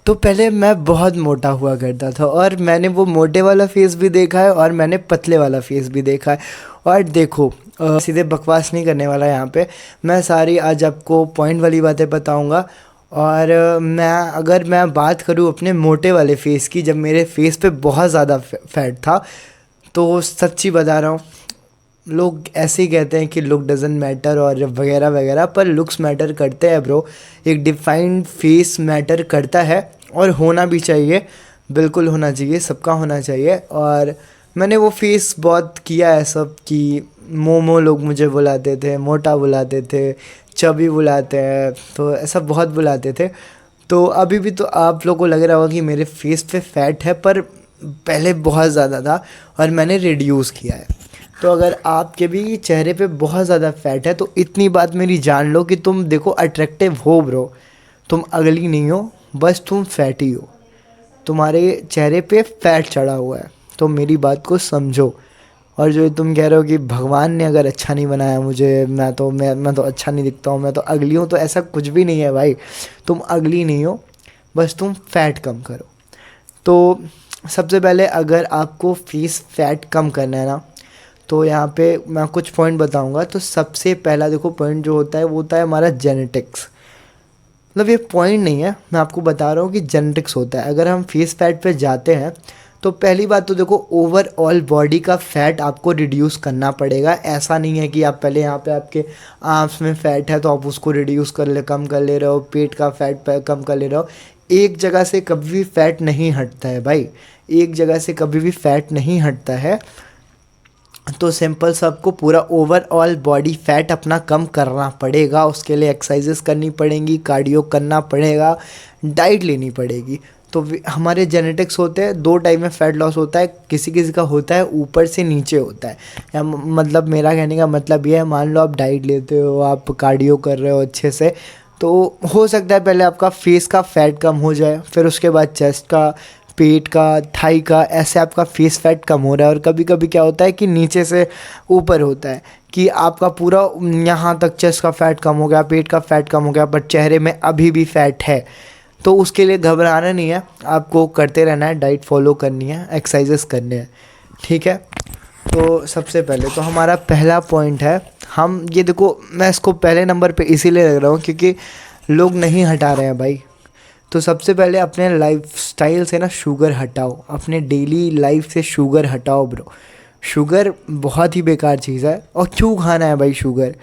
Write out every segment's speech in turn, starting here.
तो पहले मैं बहुत मोटा हुआ करता था और मैंने वो मोटे वाला फेस भी देखा है और मैंने पतले वाला फेस भी देखा है। और देखो सीधे बकवास नहीं करने वाला यहाँ पे, मैं सारी आज आपको पॉइंट वाली बातें बताऊँगा। और मैं बात करूँ अपने मोटे वाले फेस की, जब मेरे फेस पे बहुत ज़्यादा फैट था, तो सच्ची बता रहा हूँ, लोग ऐसे ही कहते हैं कि लुक डजेंट मैटर और वगैरह वगैरह, पर लुक्स मैटर करते हैं ब्रो। एक डिफाइंड फेस मैटर करता है और होना भी चाहिए, बिल्कुल होना चाहिए, सबका होना चाहिए। और मैंने वो फेस बहुत किया है सब कि मोमो लोग मुझे बुलाते थे, मोटा बुलाते थे, चबी बुलाते हैं, तो ऐसा बहुत बुलाते थे। तो अभी भी तो आप लोगों को लग रहा होगा कि मेरे फेस पे फैट है, पर पहले बहुत ज़्यादा था और मैंने रिड्यूस किया है। तो अगर आपके भी चेहरे पे बहुत ज़्यादा फैट है तो इतनी बात मेरी जान लो कि तुम देखो अट्रैक्टिव हो ब्रो, तुम अगली नहीं हो, बस तुम फैटी हो, तुम्हारे चेहरे पे फैट चढ़ा हुआ है, तो मेरी बात को समझो। और जो तुम कह रहे हो कि भगवान ने अगर अच्छा नहीं बनाया मुझे, मैं तो अच्छा नहीं दिखता हूँ, मैं तो अगली हूँ, तो ऐसा कुछ भी नहीं है भाई, तुम अगली नहीं हो, बस तुम फैट कम करो। तो सबसे पहले अगर आपको फेस फैट कम करना है ना, तो यहाँ पे मैं कुछ पॉइंट बताऊंगा। तो सबसे पहला देखो पॉइंट जो होता है वो होता है हमारा जेनेटिक्स। मतलब ये पॉइंट नहीं है, मैं आपको बता रहा हूँ कि जेनेटिक्स होता है। अगर हम फेस फैट पे जाते हैं तो पहली बात तो देखो ओवरऑल बॉडी का फैट आपको रिड्यूस करना पड़ेगा। ऐसा नहीं है कि आप पहले यहाँ पे आपके आर्म्स में फैट है तो आप उसको रिड्यूस कम कर ले रहे हो, पेट का फैट कम कर ले रहे हो। एक जगह से कभी भी फैट नहीं हटता है भाई, एक जगह से कभी भी फैट नहीं हटता है। तो सिंपल सबको पूरा ओवरऑल बॉडी फैट अपना कम करना पड़ेगा, उसके लिए एक्सरसाइजेस करनी पड़ेंगी, कार्डियो करना पड़ेगा, डाइट लेनी पड़ेगी। तो हमारे जेनेटिक्स होते हैं, दो टाइप में फ़ैट लॉस होता है, किसी किसी का होता है ऊपर से नीचे होता है। या मतलब मेरा कहने का मतलब ये है, मान लो आप डाइट लेते हो, आप कार्डियो कर रहे हो अच्छे से, तो हो सकता है पहले आपका फेस का फैट कम हो जाए, फिर उसके बाद चेस्ट का, पेट का, थाई का, ऐसे आपका फेस फैट कम हो रहा है। और कभी कभी क्या होता है कि नीचे से ऊपर होता है कि आपका पूरा यहाँ तक चेस्ट का फैट कम हो गया, पेट का फैट कम हो गया, पर चेहरे में अभी भी फैट है। तो उसके लिए घबराना नहीं है, आपको करते रहना है, डाइट फॉलो करनी है, एक्सरसाइजेस करने हैं, ठीक है। तो सबसे पहले तो हमारा पहला पॉइंट है, हम ये देखो मैं इसको पहले नंबर पे इसीलिए रख रहा हूँ क्योंकि लोग नहीं हटा रहे हैं भाई। तो सबसे पहले अपने लाइफस्टाइल से ना शुगर हटाओ, अपने डेली लाइफ से शुगर हटाओ ब्रो। शुगर बहुत ही बेकार चीज़ है, और क्यों खाना है भाई शुगर।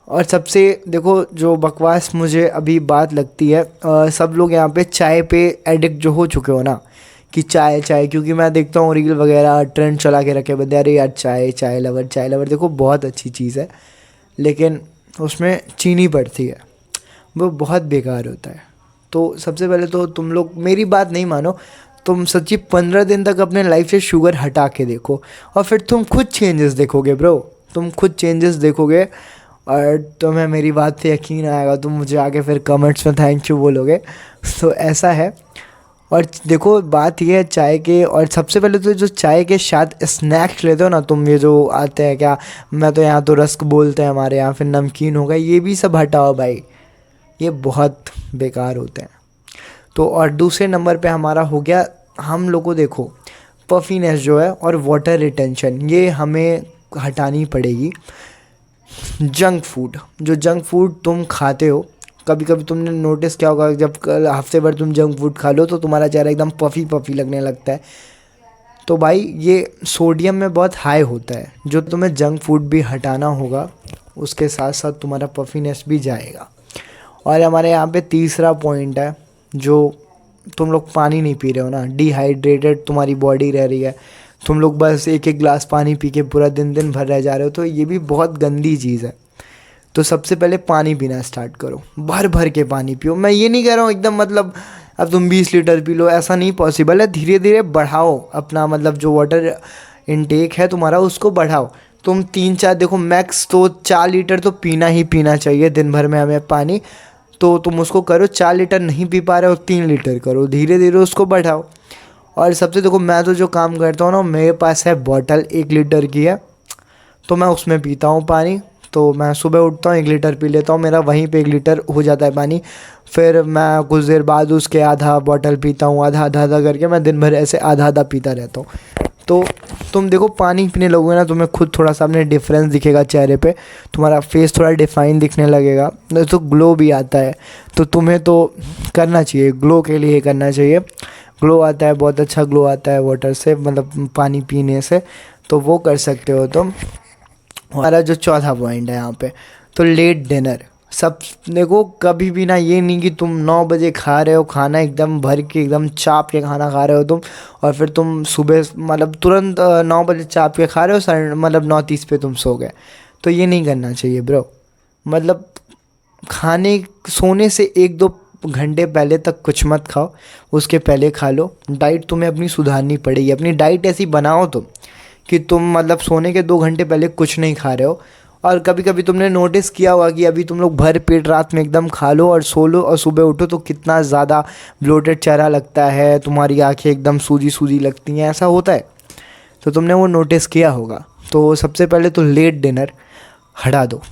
और सबसे देखो जो बकवास मुझे अभी बात लगती है, सब लोग यहाँ पे चाय पे एडिक्ट जो हो चुके हो ना, कि चाय चाय, क्योंकि मैं देखता हूँ रील वगैरह ट्रेंड चला के रखे बंदे, अरे यार चाय, चाय लवर, चाय लवर। देखो बहुत अच्छी चीज़ है, लेकिन उसमें चीनी पड़ती है, वो बहुत बेकार होता है। तो सबसे पहले तो तुम लोग मेरी बात नहीं मानो, तुम सच्ची 15 दिन तक अपने लाइफ से शुगर हटा के देखो, और फिर तुम खुद चेंजेस देखोगे ब्रो, तुम खुद चेंजेस देखोगे, और तुम्हें मेरी बात पे यकीन आएगा, तुम मुझे आके फिर कमेंट्स में थैंक यू बोलोगे। तो ऐसा है। और देखो बात ये है चाय के, और सबसे पहले तो जो चाय के साथ स्नैक्स लेते हो ना तुम, ये जो आते हैं क्या, मैं तो यहाँ तो रस्क बोलते हैं हमारे यहाँ, फिर नमकीन हो गया, ये भी सब हटाओ भाई, ये बहुत बेकार होते हैं। तो और दूसरे नंबर पे हमारा हो गया, हम लोग को देखो पफीनेस जो है और वाटर रिटेंशन, ये हमें हटानी पड़ेगी। जंक फूड, जो जंक फूड तुम खाते हो, कभी कभी तुमने नोटिस किया होगा, जब कल हफ्ते भर तुम जंक फूड खा लो तो तुम्हारा चेहरा एकदम पफी पफी लगने लगता है। तो भाई ये सोडियम में बहुत हाई होता है, जो तुम्हें जंक फूड भी हटाना होगा, उसके साथ साथ तुम्हारा पफीनेस भी जाएगा। और हमारे यहाँ पे तीसरा पॉइंट है, जो तुम लोग पानी नहीं पी रहे हो ना, डिहाइड्रेटेड तुम्हारी बॉडी रह रही है, तुम लोग बस एक एक गिलास पानी पी के पूरा दिन दिन भर रह जा रहे हो, तो ये भी बहुत गंदी चीज़ है। तो सबसे पहले पानी पीना स्टार्ट करो, भर भर के पानी पियो। मैं ये नहीं कह रहा हूँ एकदम मतलब अब तुम 20 लीटर पी लो, ऐसा नहीं पॉसिबल है, धीरे धीरे बढ़ाओ अपना, मतलब जो वाटर इनटेक है तुम्हारा उसको बढ़ाओ। तुम 3-4 देखो मैक्स तो 4 लीटर तो पीना ही पीना चाहिए दिन भर में हमें पानी, तो तुम उसको करो। 4 लीटर नहीं पी पा रहे हो, 3 लीटर करो, धीरे धीरे उसको बढ़ाओ। और सबसे देखो मैं तो जो काम करता हूँ ना, मेरे पास है बॉटल 1 लीटर की है, तो मैं उसमें पीता हूँ पानी। तो मैं सुबह उठता हूँ 1 लीटर पी लेता हूँ, मेरा वहीं पे 1 लीटर हो जाता है पानी। फिर मैं कुछ देर बाद उसके आधा बॉटल पीता हूँ, आधा आधा आधा करके मैं दिन भर ऐसे आधा आधा पीता रहता हूँ। तो तुम देखो पानी पीने लगोगे ना, तुम्हें खुद थोड़ा सा अपने डिफरेंस दिखेगा चेहरे पे, तुम्हारा फेस थोड़ा डिफाइन दिखने लगेगा, तो ग्लो भी आता है। तो तुम्हें तो करना चाहिए, ग्लो के लिए करना चाहिए। ग्लो आता है, बहुत अच्छा ग्लो आता है वाटर से, मतलब पानी पीने से, तो वो कर सकते हो तुम। हमारा जो चौथा पॉइंट है यहाँ पे, तो लेट डिनर। सब देखो, कभी भी ना ये नहीं कि तुम 9 बजे खा रहे हो खाना, एकदम भर के एकदम चाप के खाना खा रहे हो तुम, और फिर तुम सुबह मतलब तुरंत 9 बजे चाप के खा रहे हो, मतलब 9:30 पे तुम सो गए। तो ये नहीं करना चाहिए ब्रो। मतलब खाने सोने से 1-2 घंटे पहले तक कुछ मत खाओ, उसके पहले खा लो। डाइट तुम्हें अपनी सुधारनी पड़ेगी, अपनी डाइट ऐसी बनाओ तुम कि तुम मतलब सोने के 2 घंटे पहले कुछ नहीं खा रहे हो। और कभी कभी तुमने नोटिस किया होगा कि अभी तुम लोग भर पेट रात में एकदम खा लो और सो लो, और सुबह उठो तो कितना ज़्यादा ब्लोटेड चेहरा लगता है, तुम्हारी आंखें एकदम सूजी सूजी लगती हैं, ऐसा होता है। तो तुमने वो नोटिस किया होगा। तो सबसे पहले तो लेट डिनर हटा दो,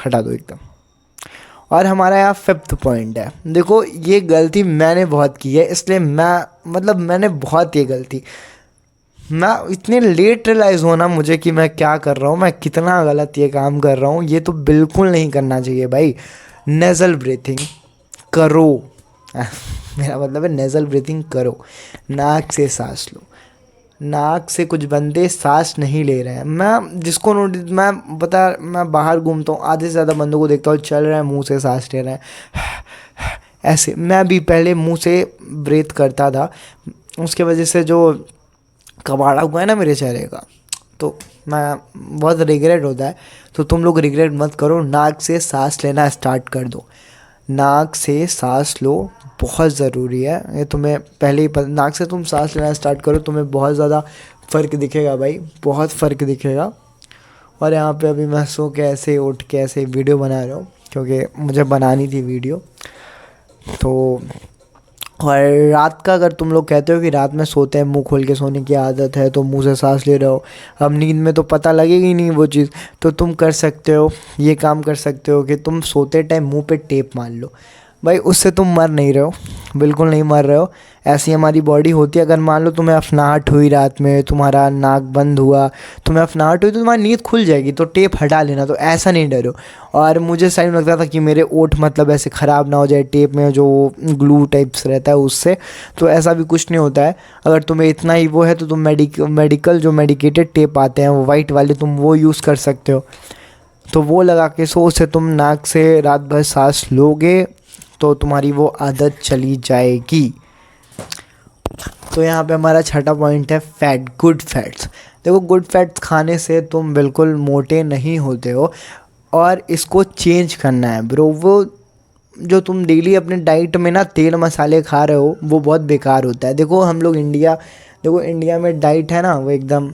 हटा दो एकदम। और हमारा यहाँ 5th पॉइंट है। देखो ये गलती मैंने बहुत की है, इसलिए मैंने बहुत ये गलती, मैं इतने लेट रियलाइज़ होना मुझे कि मैं क्या कर रहा हूँ, मैं कितना गलत ये काम कर रहा हूँ। ये तो बिल्कुल नहीं करना चाहिए भाई। नेज़ल ब्रीथिंग करो मेरा मतलब है नेज़ल ब्रीथिंग करो, नाक से सांस लो। नाक से कुछ बंदे सांस नहीं ले रहे हैं। मैं जिसको नोटिस, मैं बाहर घूमता हूँ, आधे से ज़्यादा बंदों को देखता हूँ चल रहे हैं मुंह से सांस ले रहे हैं ऐसे। मैं भी पहले मुंह से ब्रीथ करता था, उसके वजह से जो कबाड़ा हुआ है ना मेरे चेहरे का, तो मैं बहुत रिग्रेट होता है। तो तुम लोग रिग्रेट मत करो, नाक से सांस लेना स्टार्ट कर दो। नाक से सांस लो, बहुत ज़रूरी है ये। तुम्हें पहले ही नाक से तुम सांस लेना स्टार्ट करो, तुम्हें बहुत ज़्यादा फ़र्क दिखेगा भाई, बहुत फ़र्क दिखेगा। और यहाँ पे अभी मैं सो के ऐसे उठ के ऐसे वीडियो बना रहा हूँ, क्योंकि मुझे बनानी थी वीडियो। तो और रात का, अगर तुम लोग कहते हो कि रात में सोते हैं मुंह खोल के सोने की आदत है, तो मुंह से सांस ले रहे हो, अब नींद में तो पता लगेगी नहीं वो चीज़, तो तुम कर सकते हो, ये काम कर सकते हो कि तुम सोते टाइम मुंह पे टेप मान लो। भाई उससे तुम मर नहीं रहे हो, बिल्कुल नहीं मर रहे हो। ऐसी हमारी बॉडी होती है। अगर मान लो तुम्हें अफनाहट हुई रात में, तुम्हारा नाक बंद हुआ, तुम्हें अफनाहट हुई, तो तुम्हारी नींद खुल जाएगी, तो टेप हटा लेना। तो ऐसा नहीं डरो। और मुझे सही लगता था कि मेरे ओठ मतलब ऐसे ख़राब ना हो जाए टेप में जो ग्लू टाइप्स रहता है उससे, तो ऐसा भी कुछ नहीं होता है। अगर तुम्हें इतना ही वो है तो तुम मेडिकल जो मेडिकेटेड टेप आते हैं वो वाइट वाले, तुम वो यूज़ कर सकते हो। तो वो लगा के सो, उससे तुम नाक से रात भर सांस लोगे तो तुम्हारी वो आदत चली जाएगी। तो यहाँ पे हमारा छठा पॉइंट है फैट, गुड फैट्स। देखो गुड फैट्स खाने से तुम बिल्कुल मोटे नहीं होते हो, और इसको चेंज करना है ब्रो। वो जो तुम डेली अपने डाइट में ना तेल मसाले खा रहे हो वो बहुत बेकार होता है। देखो हम लोग इंडिया में डाइट है ना वो एकदम,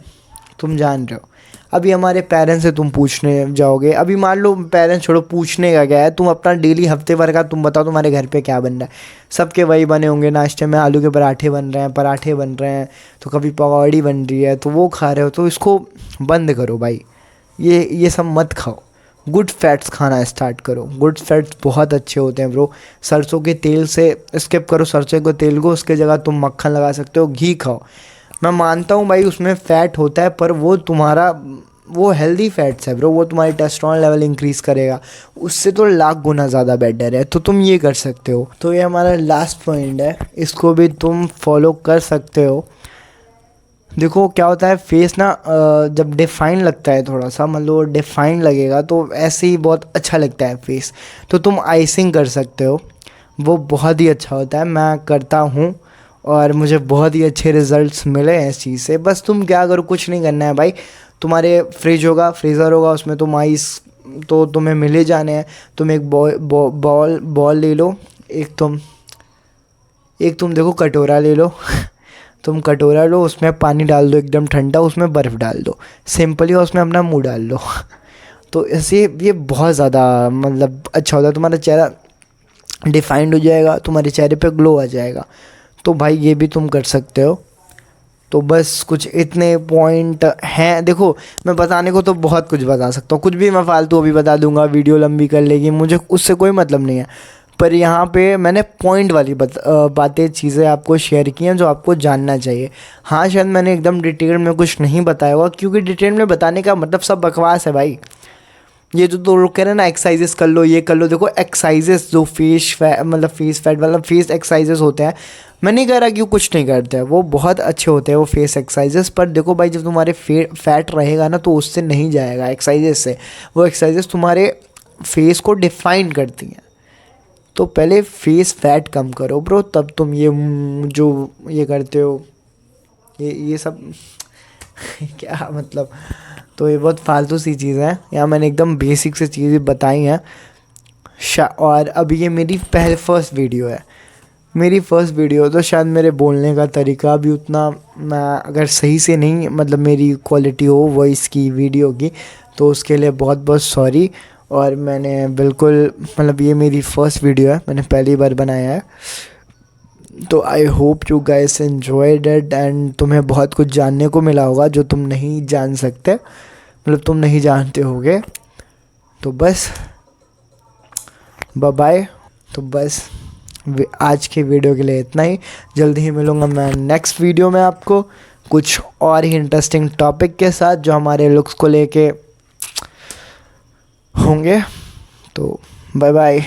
तुम जान रहे हो। अभी हमारे पेरेंट्स से तुम पूछने जाओगे, अभी मान लो पेरेंट्स छोड़ो, पूछने का क्या है, तुम अपना डेली हफ्ते भर का तुम बताओ तुम्हारे घर पे क्या बन रहा है। सबके वही बने होंगे, नाश्ते में आलू के पराठे बन रहे हैं, तो कभी पकौड़ी बन रही है तो वो खा रहे हो। तो इसको बंद करो भाई, ये सब मत खाओ। गुड फैट्स खाना स्टार्ट करो। गुड फैट्स बहुत अच्छे होते हैं ब्रो। सरसों के तेल से स्किप करो, सरसों के तेल को, उसके जगह तुम मक्खन लगा सकते हो, घी खाओ। मैं मानता हूँ भाई उसमें फ़ैट होता है, पर वो तुम्हारा वो हेल्दी फैट्स है ब्रो, वो तुम्हारी टेस्टोस्टेरोन लेवल इंक्रीज़ करेगा, उससे तो लाख गुना ज़्यादा बेटर है। तो तुम ये कर सकते हो। तो ये हमारा लास्ट पॉइंट है, इसको भी तुम फॉलो कर सकते हो। देखो क्या होता है, फेस ना जब डिफाइन लगता है, थोड़ा सा मतलब डिफाइन लगेगा तो ऐसे ही बहुत अच्छा लगता है फेस। तो तुम आइसिंग कर सकते हो, वो बहुत ही अच्छा होता है, मैं करता हूँ और मुझे बहुत ही अच्छे रिजल्ट्स मिले हैं इस चीज़ से। बस तुम क्या करो, कुछ नहीं करना है भाई। तुम्हारे फ्रीज़र होगा, उसमें तुम आइस तो तुम्हें मिल ही जाने हैं। तुम एक बॉल ले लो, एक तुम देखो कटोरा ले लो तुम कटोरा लो, उसमें पानी डाल दो एकदम ठंडा, उसमें बर्फ़ डाल दो सिंपली, और उसमें अपना मुंह डाल लो तो ऐसे ये बहुत ज़्यादा मतलब अच्छा होता है। तुम्हारा चेहरा डिफाइंड हो जाएगा, तुम्हारे चेहरे पे ग्लो आ जाएगा। तो भाई ये भी तुम कर सकते हो। तो बस कुछ इतने पॉइंट हैं। देखो मैं बताने को तो बहुत कुछ बता सकता हूँ, कुछ भी मैं फालतू अभी बता दूंगा, वीडियो लंबी कर लेगी, मुझे उससे कोई मतलब नहीं है। पर यहाँ पे मैंने पॉइंट वाली बातें चीज़ें आपको शेयर की हैं जो आपको जानना चाहिए। हाँ, शायद मैंने एकदम डिटेल में कुछ नहीं बताया हुआ, क्योंकि डिटेल में बताने का मतलब सब बकवास है भाई। ये जो दो लोग कह रहे हैं ना एक्सरसाइजेस कर लो, ये कर लो, देखो एक्सरसाइजेस जो फेस फैट वाला फेस एक्सरसाइजेस होते हैं, मैं नहीं कह रहा कि वो कुछ नहीं करते हैं, वो बहुत अच्छे होते हैं वो फेस एक्सरसाइजेस। पर देखो भाई, जब तुम्हारे फैट रहेगा ना तो उससे नहीं जाएगा एक्सरसाइजेस से। वो एक्सरसाइजेस तुम्हारे फेस को डिफाइन करती हैं। तो पहले फेस फैट कम करो ब्रो, तब तुम ये जो ये करते हो ये सब क्या मतलब। तो ये बहुत फालतू सी चीज़ें हैं, यहाँ मैंने एकदम बेसिक से चीज़ें बताई हैं। और अभी ये मेरी फर्स्ट वीडियो है, मेरी फर्स्ट वीडियो, तो शायद मेरे बोलने का तरीका भी उतना, मैं अगर सही से नहीं मतलब मेरी क्वालिटी हो वॉइस की वीडियो की, तो उसके लिए बहुत बहुत सॉरी। और मैंने बिल्कुल मतलब ये मेरी फर्स्ट वीडियो है, मैंने पहली बार बनाया है। तो I hope you guys enjoyed it and तुम्हें बहुत कुछ जानने को मिला होगा जो तुम नहीं जान सकते, मतलब तुम नहीं जानते होगे। तो बस बाय। तो बस आज के वीडियो के लिए इतना ही। जल्दी ही मिलूँगा मैं नेक्स्ट वीडियो में आपको कुछ और ही इंटरेस्टिंग टॉपिक के साथ जो हमारे लुक्स को लेके होंगे। तो बाय बाय।